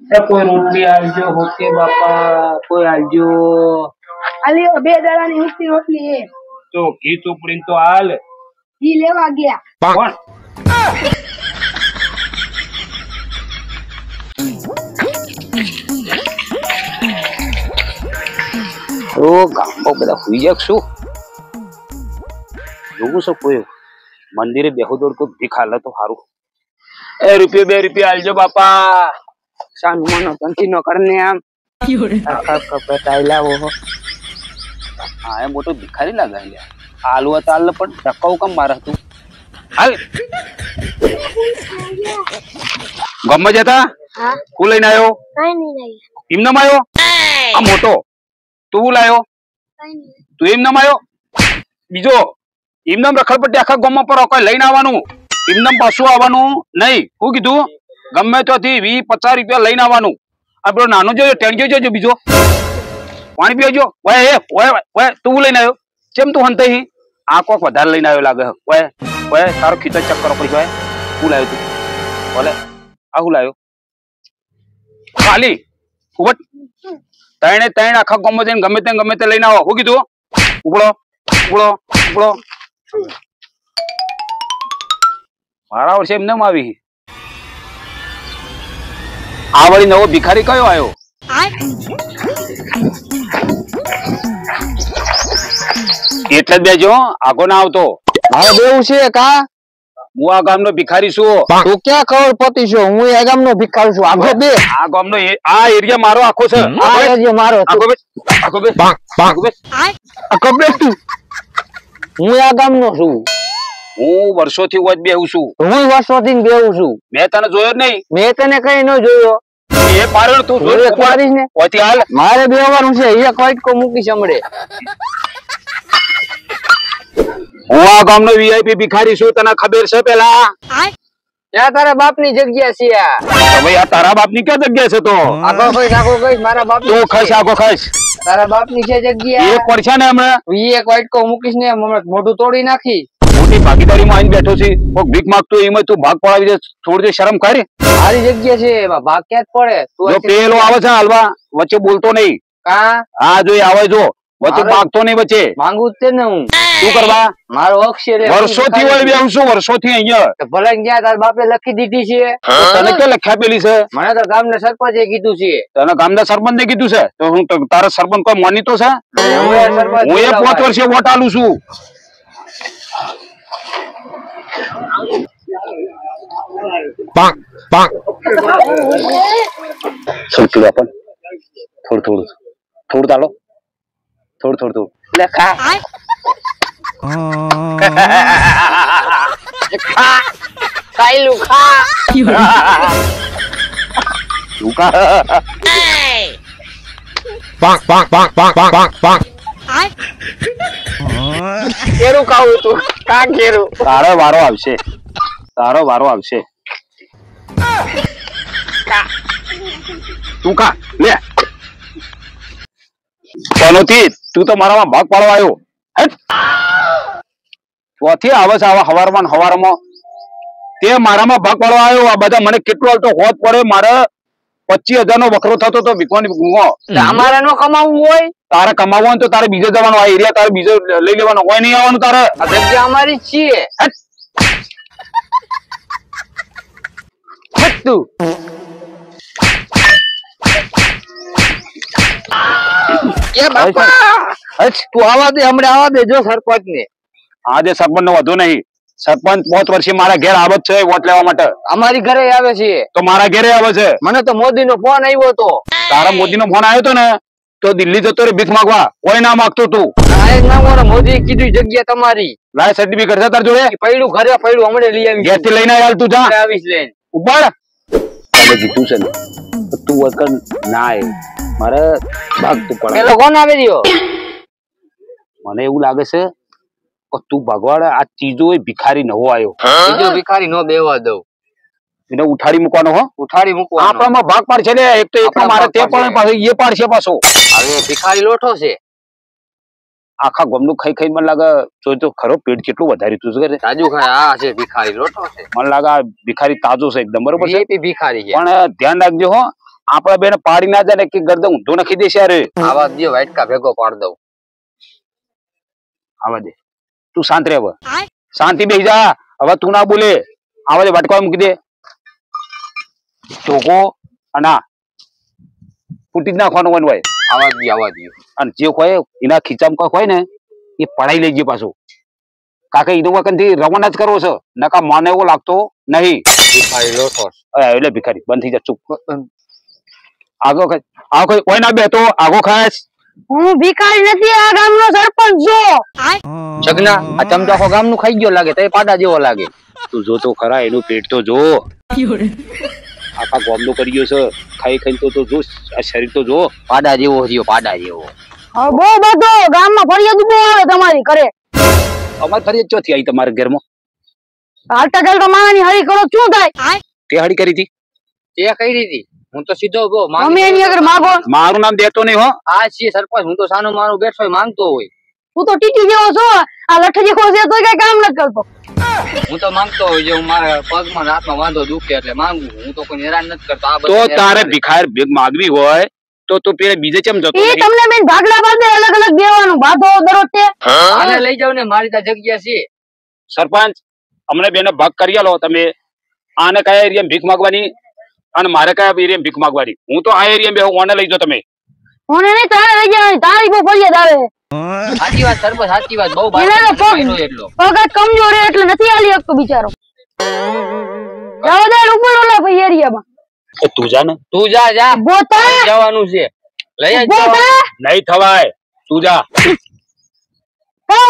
કોઈ રોટલી આલજો હોકે બાપા કોઈ આલજો આલ્યો 2 દાડાની ઊંચી રોટલી એ તો ઘી ચોપડીને તો હાલ ઈ લેવા ગયા કોણ ઓ ગામમાં બધા સુઈ જાય શું જોવું છે કોઈ મંદિરે બેહો દોડ કોઈ ભીખ હાલે તો સારું એ રૂપિયા 2 રૂપિયા આલજો બાપા સાનું મનો તંતી નો કરને આમ કપટાઈ લાવો હા એ મોટો ભિખારી લાગે લે આલુ તાલ પણ ધક્કાઓ કમ મારે તું હાલ ગમે જતા હા હું લઈને આવ્યો કઈ નહીં લઈ એમ નામ આવ્યો આ મોટો તું લાયો કઈ નહીં તું એમ નામ આવ્યો બીજો એમ નામ રખડપટ્ટી આખા ગામમાં પર કોઈ લઈને આવવાનું એમ નામ પાછું આવવાનું નહીં શું કીધું ગમે ત્યાંથી 20-50 રૂપિયા લઈને આવવાનું આ પેલો નાનો જોયો ટેણ જોજો બીજો પાણી પીજો ઓય તું લઈને આવ્યો કેમ તું હંતે આ કોક વધારે લઈને આવ્યો લાગે ઓય તારો ખીચો ચેક કરો પડી જાય શું લાવ્યો તું બોલે આ શું લાવ્યો ખાલી ઉભટ ત્રણે આખા ગામમાં જઈને ગમે તે લઈને આવો શું કીધું ઉપડો મારા વર્ષે એમને આવી આ વળી નવો ભિખારી કયો આવ્યો એટલે જ બેજો આગો ના આવતો મારે બેવું છે કા હું આ ગામનો ભિખારી છું તું ક્યાં કરોડપતિ છો હું એ ગામનો ભિખારી છું આગો બે આ ગામનો આ એરિયા મારો આખો છે આ એરિયા મારો આખો બે તું હું આ ગામનો છું હું વર્ષોથી વચ બેહું છું હું વર્ષોથી બેવું છું મેં તને જોયો જ નહીં મેં તને કઈ ન જોયો એ પાડ્યો તું જોયો પાડીશ ને ઓથી હાલ મારે બેવાનું છે એ કોઈટકો મૂકી સમડે હું આ ગામનો વીઆઈપી ભિખારી છું તને ખબર છે પેલા ત્યાં તારા બાપની જગ્યા છે ભાઈ આ તારા બાપની ક્યાં જગ્યા છે તો આગો કઈ મારા બાપ તું ખાઈશ આગો ખાઈશ તારા બાપની છે જગ્યા એક પડશે ને હમણાં એ કોઈટકો મૂકીશ ને હમણાં મોઢું તોડી નાખી મોટી ભાગીદારીમાં આવીને બેઠો છે કોક ભીખ માંગતો એમાં તું ભાગ પડાવી દે થોડી દે શરમ કરે મારી જગ્યા છે એમાં ભાગ ક્યાં જ પડે જો પેલો આવે છે હાલવા વચ્ચે બોલતો નહીં કા હા જો આવે જો વચ્ચે માગતો નહીં વચ્ચે માંગુ જ છે ને હું શું કરવા મારો અક્ષર વર્ષોથી વળી બેહું છું વર્ષોથી અહીંયા ભલે ગયા તારા બાપે લખી દીધી છે તને કે લખ્યા પેલી છે મને તો ગામના સરપંચે કીધું છે તને ગામના સરપંચ ને કીધું છે તો હું તારા સરપંચ કોઈ માનીતો છે હું એ 5 વર્ષે વોટ આલું છું થોડું તાલો થોડું લખા કાઈલું ખા કેરું ખાવું તું કા કેરું તારો વારો આવશે તું ખા લે કોનોથી તું તો મારામાં ભાગ પાડવા આવ્યો ચોથી આવે છે આવા હવારમાં તે મારામાં ભાગ પાડવા આવ્યો આ બધા મને કેટલો હાલતો હોત પડે મારે 25,000 નો વખરો થતો તો અમારે નો કમાવું હોય તારે કમાવું હોય તો તારે બીજે જવાનું આ એરિયા તારે બીજો લઈ લેવાનો હોય નહીં આવવાનું તારે આ જગ્યા અમારી જ છે તું આવા દે હમણાં આવા દે જો સરપંચ ને આજે સરપંચ નો વધુ નહીં સરપંચ 5 વર્ષે મારા ઘેર આવે છે વોટ લેવા માટે અમારી ઘરે આવે છે તો મારા ઘેરે આવે છે મને તો મોદી નો ફોન આવ્યો હતો તારા મોદી નો ફોન આવ્યો હતો ને તો દિલ્હી જતો રે ભીખ માંગવા કોઈ ના માંગતો તું મોદી કીધું જગ્યા તમારી લાય સર્ટિફિકેટ છે તાર જોડે પડ્યું ઘરે પડ્યું હમણાં લઈ આવી ઘેર થી લઈને આવ્યા તું જા આવીશ લઈને ઉપાડ એટલે કીધું છે ને તું વગર ના આવે મારે ભાગ તું પડે પેલો કોણ આવી રહ્યો મને એવું લાગે છે તું ભગવાન આ ચીજો એ ભિખારી નવો આવ્યો બીજો ભિખારી નો બેવા દઉં એને ઉઠાડી મૂકવાનો હો ઉઠાડી મૂકવાનો આપણામાં ભાગ પાડ છે ને એક તો એક મારે તે પણ પાછો એ પાડશે પાછો હવે ભિખારી લોઠો છે આખા ગમનું ખાઈ ખાઈ મને લાગે તો ખરો પેટ કેટલું વધારી તું કરે તાજુ ખાય આ છે ભિખારી લોઠો છે મને લાગે આ ભિખારી તાજો છે એકદમ બરોબર છે ભિખારી છે પણ ધ્યાન રાખજો હો આપડા બેન પાડી ના જાય ને કે ગરદન ઊંધો નાખી દેશે યાર. આવા દે વાટકા ભેગો પાડ દઉં. આવા દે તું શાંત રહે હવે. શાંતિ બેસી જા હવે તું ના બોલે. આવા દે વાટકા મૂકી દે ચોકો અને ફૂટી જ નાખવાનું હોય. આવા દે અને જે હોય એના ખીચામાં કોઈ હોય ને એ પડાઈ લેજે પાછું. કાકા એનો વખત થી રવાના જ કરવો છે નકા મને એવો લાગતો નહીં. એટલે ભિખારી બંધ થઈ જા ચૂપ. આગો ખાય આ કોઈ કોઈ ના બેતો આગો ખાસ. હું ભિખારી નથી આ ગામનો સરપંચ જો. જગના આ ચમચાખો ગામનું ખાઈ ગયો લાગે તો પાડા જેવો લાગે. તું જો તો ખરા એનું પેટ તો જો આખા ગોમનો કર્યો છે ખાઈ ખાઈ તો જો આ શરીર તો જો પાડા જેવો થયો પાડા જેવો. બહુ બધો ગામમાં ફરિયાદ બહુ આવે તમારી કરે. અમારે ફરિયાદ ચોથી આવી તમારા ઘરમાં. હાલતા ચાલતા માવાની હરી કરો શું થાય. તે હળી કરી હતી તે કરી હતી. હું તો સીધો અમે એની આગળ માગો. મારું નામ દેતો નહીં હો. આ છે સરપંચ. હું તો સાનું મારું બેઠો માંગતો હોય. તું તો ટીટી જેવો છો આ લઠ જેવો છે તો કઈ કામ નથી કરતો. હું તો માંગતો હોય જે હું મારા પગમાં હાથમાં વાંધો દુખે એટલે માંગુ. હું તો કોઈ હેરાન નથી કરતો. આ તો તારે ભિખાર ભેગ માગવી હોય તો તું પેલે બીજે ચમ જતો એ તમને બેન ભાગલા બાંધે અલગ અલગ દેવાનું બાધો દરરોજ તે. આને લઈ જાવ ને મારી ત્યાં જગ્યા છે. સરપંચ અમને બેને ભાગ કરી આલો તમે. આને કયા એરિયામાં ભીખ માંગવાની અને મારે કયા એરિયામાં ભીખ માંગવાની. હું તો આ એરિયામાં બેહું ઓને લઈ જાઓ તમે. ઓને નહીં તારે લઈ જવાની તારી બહુ ફરિયાદ આવે. સાચી વાત સરપંચ સાચી વાત. બહુ એને તો એટલો પગ કમજોર એટલે નથી આલી શકતો બિચારો. જાવ દે ઉપર ઓલા ભાઈ એરિયામાં. તું જા ને. તું જા જા બોતા જવાનું છે. લઈ જ બોતા નહીં થવાય તું જા.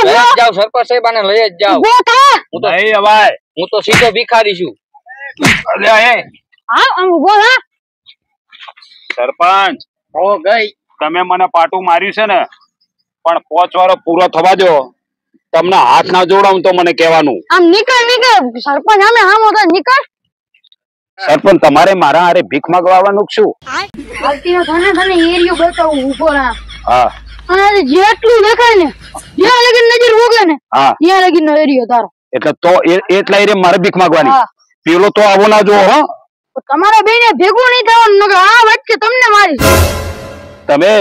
લઈ જ જાવ સરપંચ સાહેબ આને લઈ જ જાવ. બોતા નહીં અવાય. હું તો સીધો ભિખારી છું. અલ્યા એ હા આમ બોલા. સરપંચ હો ગઈ. તમે મને પાટું માર્યું છે ને પણ 5 વારો પૂરો થવા દો. તમને હાથ ના જોડાવું તો મને કહેવાનું. આમ નીકળ સરપંચ આમે હામો તો નીકળ. સરપંચ તમારે મારા હારે ભીખ માંગવાનું શું? હાલતી થને થને એરિયો બતાવું ઉભો રાખ. હા અને જેટલું દેખાય ને જ્યાં લગીન નજર ઉગે ને હા ત્યાં લગીન નો એરિયો તારો. એટલે તો એટલા એરિયા મારે ભીખ માંગવાની. હા. પેલો તો આવો ના જો હો. તમારા બેને ભેગું નહીં થવાનું નકર આ વચ્ચે તમને મારીશ. તમે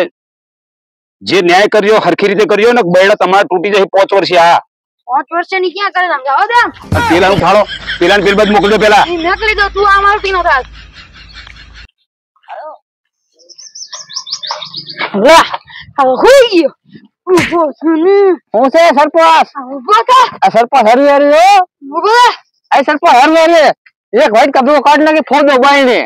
જે ન્યાય કર્યો હરખી રીતે કર્યો ને બૈડા તમારે તૂટી જાય 5 વર્ષે. આ 5 વર્ષની ક્યાં કરે આમ જાવ દે આમ. પેલાનું ફાળો પેલાને પેલ બાદ મોકલજો પેલા. ઈ નકલી તો તું આ મારતી નો થાસ. વાહ હવે હોઈ ગયો. ઉભો સુને હું છે સરપંચ. ઉભો થા આ સરપંચ હરી હરી ઉભો થા. આ સરપંચ હરી હરી એક વાઈટ કપડો કાઢ નાખી ફોડો બાઈને.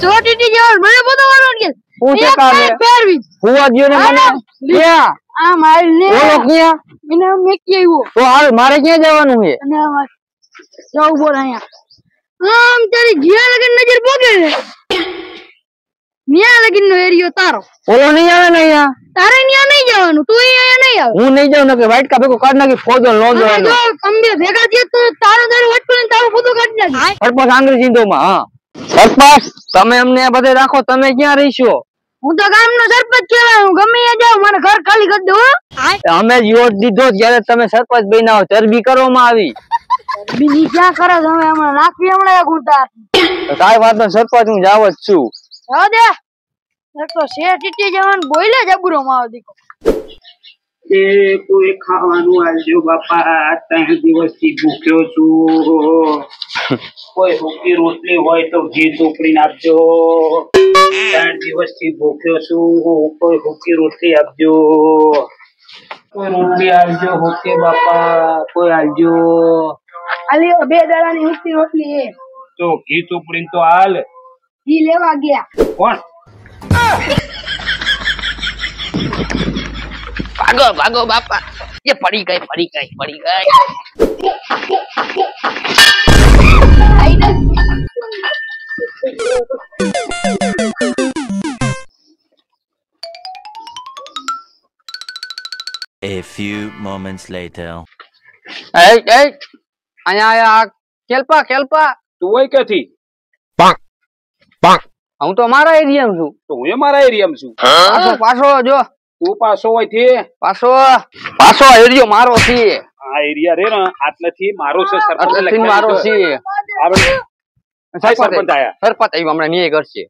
જો ટીટી જેવો મને બધો વારો કે હું છે કાલે ફેરવી હુવા દ્યો ને મને ક્યાં આ મારી ને બોલો ક્યાં મને મેકી આવ્યો. તો હાલ મારે ક્યાં જવાનું છે? અને આમાં જાવ બોલ અહીંયા આમ તારી જ્યાં લગન નજર પોકે ને ન્યા લગીન નો એરિયો તારો. ઓલો નહીં આવે ને અહીંયા. તારે ન્યા નહીં જવાનું તું અહીંયા નહીં આવે. હું નહીં જાઉં ને કે વાઈટ કપડો કાઢ નાખી ફોડો નો અને જવાનો. જો કંબે ભેગા થયા તો તારો વટકો ને તારો ફોટો કાઢી નાખી. સરપંચ આંગળી ચીંધોમાં. હા સરપંચ તમે અમને આ બધે રાખો. તમે ક્યાં રહીશો? હું તો ગામનો સરપંચ કહેવાય. હું ગમે ત્યાં જાઉં મને ઘર ખાલી કરી દઉં. અમે જ વોટ દીધો જ્યારે તમે સરપંચ બન્યા હો. ચરબી કરવામાં આવી. બીજી ક્યાં કરે છે હવે હમણાં નાખવી હમણાં એક ઉતાર. તો કાંઈ વાત નહીં સરપંચ હું જાવ જ છું. જાવ દે એક તો શેર ટીટી જવાનું બોલે જબરો માવ દીકો. એ કોઈ ખાવાનું આલજો બાપા 3 દિવસથી ભૂખ્યો છું. કોઈ હુકી રોટલી હોય તો ઘી ચોપડીને આપજો. 3 દિવસથી ભૂખ્યો છું. કોઈ હુકી રોટલી આપજો. કોઈ રોટલી આલજો હુકી બાપા કોઈ આલજો. આલી 2 દાડાની હુકી રોટલી એ તો ઘી ચોપડીને તો હાલ. ઈ લેવા ગયા. કોણ? ભાગો ભાગો બાપા. એ પડી ગઈ પડી ગઈ પડી ગઈ. A few moments later. અહીંયા કેલ્પા કેલ્પા તું હોય ક્યાંથી? હું તો મારા એરિયામાં છું. તો હું મારા એરિયામાં છું. પાછો પાછો જો તું પાછો હોય થી પાછો પાછો એરિયો મારો છે. આ એરિયા રે ને આટલેથી મારો છે. સરપંચ આટલેથી મારો છે. આપણે સરપંચ આયા. સરપંચ આવ્યો હમણાં ન્યાય કરશે.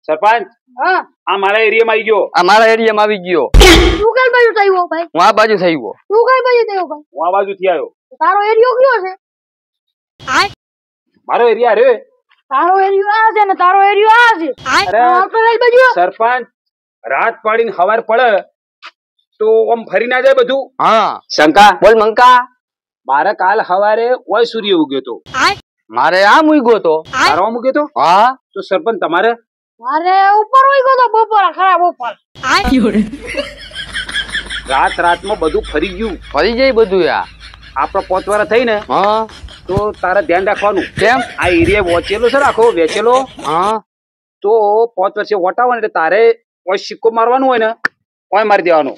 સરપંચ હા આ મારા એરિયામાં આવી ગયો. આ મારા એરિયામાં આવી ગયો. તું કઈ બાજુ થયો ભાઈ? હું આ બાજુ થઈ ગયો. તું કઈ બાજુ થયો ભાઈ? હું આ બાજુથી આવ્યો. તારો એરિયો કયો છે? મારો એરિયા રે. તારો એરિયો આ છે ને તારો એરિયો આ છે. અરે આપણે કઈ બાજુ? સરપંચ રાત પાડીને હવાર પડે તો આમ ફરી ના જાય બધું. હા શંકા બોલ મંકા. મારે કાલ હવારે ઓય સૂર્ય ઉગ્યો તો. મારે આ મૂગ્યો તો. તારો ઉગ્યો તો. હા તો સરપંચ તમારે મારે ઉપર હોય ગયો તો બપોર ખરાબ બપોર. રાતમાં બધું ફરી ગયું. ફરી જાય બધું યાર. આપડે 5 વાર થઈ ને હા તો તારે ધ્યાન રાખવાનું. કેમ? આ એરિયા વોચેલો છે રાખો વેચેલો. હા તો 5 વર્ષે વોટાવો ને એટલે તારે ઓય સિક્કો મારવાનું હોય ને ઓય મારી દેવાનો.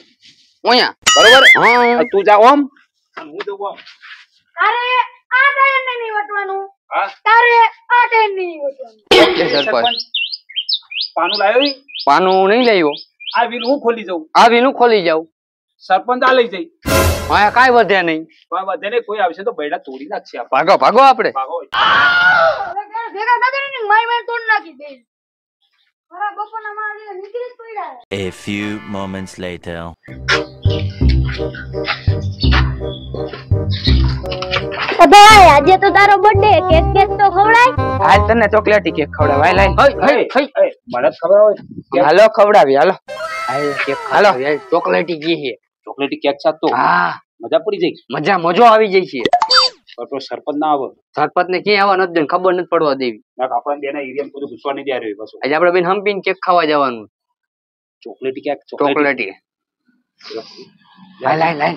ઓયા બરોબર. હા તું જા ઓમ અને હું જઉં ઓમ. તારે આ ટાઈમ નહીં વટવાનું. હા તારે આ ટાઈમ નહીં વટવાનું. ઓકે સરપંચ. પાનું લાવ્યો ઈ? પાનું નહીં લાવ્યો. આ વીલ હું ખોલી જઉં. આ વીનું ખોલી જાવ. સરપંચ આ લઈ જઈ. હા કાંઈ વધ્યા નહીં. કોઈ વધે નહીં. કોઈ આવશે તો બૈડા તોડી નાખશે આપણે. ભાગો ભાગો આપણે. ભાગો. ભેગા થતા ને માય તોડ નાખી દે. ખરાબ બપોરના મારા નીકળી જ પડ્યા. A few moments later. ભાઈ આજે તો તારો બર્થડે કેક કેક તો ખવડાય. આજ તને ચોકલેટી કેક ખવડાવાય લાય. મને જ ખબર હોય. હાલો ખવડાવી હાલો. હાલો ચોકલેટી જી છે. ચોકલેટી કેક સાથ તો હા મજા પડી જાય. મજો આવી જાય છે. તો સરપંચ ના આવે. સરપંચ ને ક્યાં આવવા નથી ખબર નથી પડવા દેવી. આપણે બેના એરિયા બધું ઘૂસવા નહીં દે રહ્યો. બસ આજે આપણે બેન હંપીને કેક ખાવા જવાનું. ચોકલેટી કેક ચોકલેટી લાય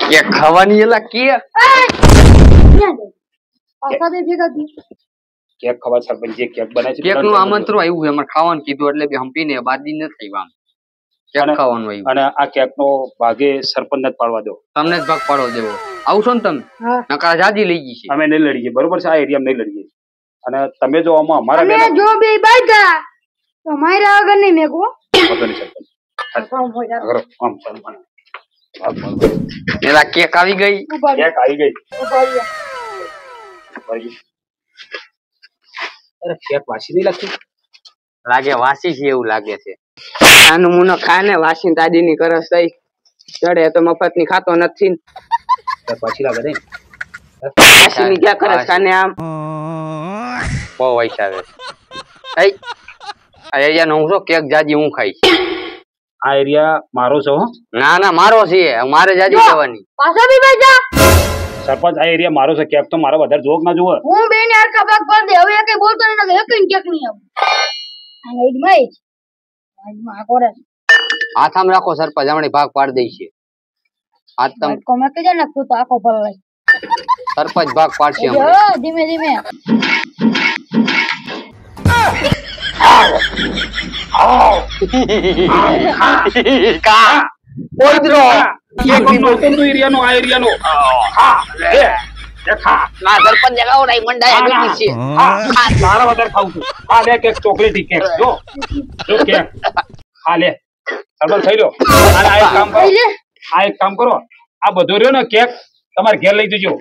કેક ખાવાની એલા કેક. પાછા ભેગા થી કેક ખબર સરપંચ જે કેક બનાવે છે કેક નું આમંત્રણ આવ્યું છે અમારે ખાવાનું કીધું એટલે બી હંપીને બાદી ન થઈ આમ કેક ખાવાનું આવ્યું. અને આ કેક નો ભાગે સરપંચ જ પાડવા દો. તમને જ ભાગ પાડો દેવો. આવશો ને તમે નકા જાજી લઈ ગઈ છે. અમે નહીં લડીએ બરોબર છે. આ એરિયામાં નહીં લડીએ. અને તમે જો આમાં અમારા અમે જો બે બાઈકા તો મારા આગળ નહીં મેકો. સરપંચ આગળ આમ સરપંચ એલા કેક આવી ગઈ. કેક આવી ગઈ. અરે કેક વાસી નહીં લાગતી. લાગે વાસી છે એવું લાગે છે. આનું મુનો ખાને વાસી દાદી ની કરસ થઈ ચડે તો મફત ની ખાતો નથી. પાછી લાગે નહીં. વાસી ની ક્યાં કરસ કાને આમ બહુ વૈસા આવે. આ એરિયા નો હું છો કેક જાજી હું ખાઈશ. આ એરિયા મારો છે હો. ના મારો છે મારે જાજી ખાવાની. પાછા બી બેજા સરપંચ આ એરિયા મારો છે. કેક તો મારો વધારે જોક ના જોવે. હું બે ને હરકા ભાગ પર દે. હવે કઈ બોલતો નહીં એક કેક નહીં આવું. આ લઈ મઈ આજમાં આ કોરે હાથ આમ રાખો સરપંચ હમણાં ભાગ પાડી દઈ છે. હાથ તમ કોમે કે જાને તો આખો પર લઈ સરપંચ ભાગ પાડશે જો ધીમે ધીમે કા ઓઈદ્રો કેક નો તો એરિયાનો આ એરિયાનો. હા લે ખા. ના સરપંચ જગાવડાઈ મંડાય ગઈ છે. મારા વધારે ખાવું છું. આ લે કેક ચોકલેટી કેક જો કેક હા લે સરપંચ થઈ લો. અને આ એક કામ કરો. આ એક કામ કરો. આ બધો રહ્યો ને કેક તમારે ઘેર લઈ જજો.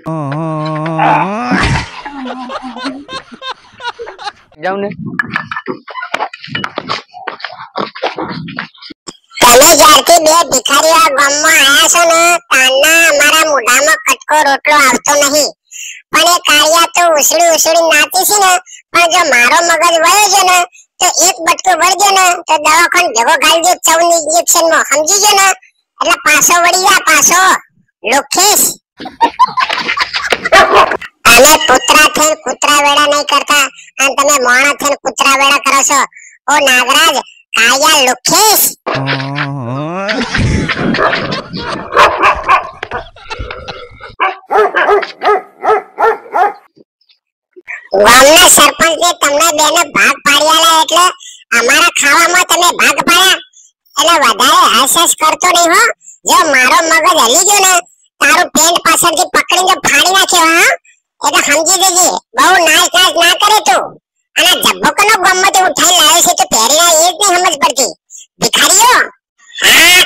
જાવ ને તમે જ્યારથી બે ભિખારીઓ ગામમાં આયા છો ને તાના અમારા મોઢામાં કટકો રોટલો આવતો નહીં. પણ એ કાળિયા તો ઉસળી નાતી છે ને. પણ જો મારો મગજ વયો છે ને તો એક બટકું વળગે ને તો દવાખાને ભેગો ગાળી દે 14 ઇન્જેક્શન માં. સમજી ગયો ને? એટલે પાછો વળી જા પાછો લોખેશ. અને પુત્રા થઈને કૂતરા વેડા નહીં કરતા અને તમે મોણા થઈને કૂતરા વેડા કરો છો. ઓ નાગરાજ કાયા લોખેશ. ગામના સરપંચે તમને બેને ભાગ પાડ્યાલા એટલે અમારા ખાવામાં તમે ભાગ પાડ્યા એટલે વધારે હસ કરતો નહીં હો. જો મારો મગજ હલી ગયો ને તારું પેન્ટ પાછળથી પકડીને ફાડી નાખ્યો હા. એટલે સમજી જજે બહુ નાચ ના કરે તું. અને જબ્બકનો ગમત ઉઠાઈ લાવે છે તો પહેરીને એ જ નહીં સમજ પડતી ભિખારીઓ. હા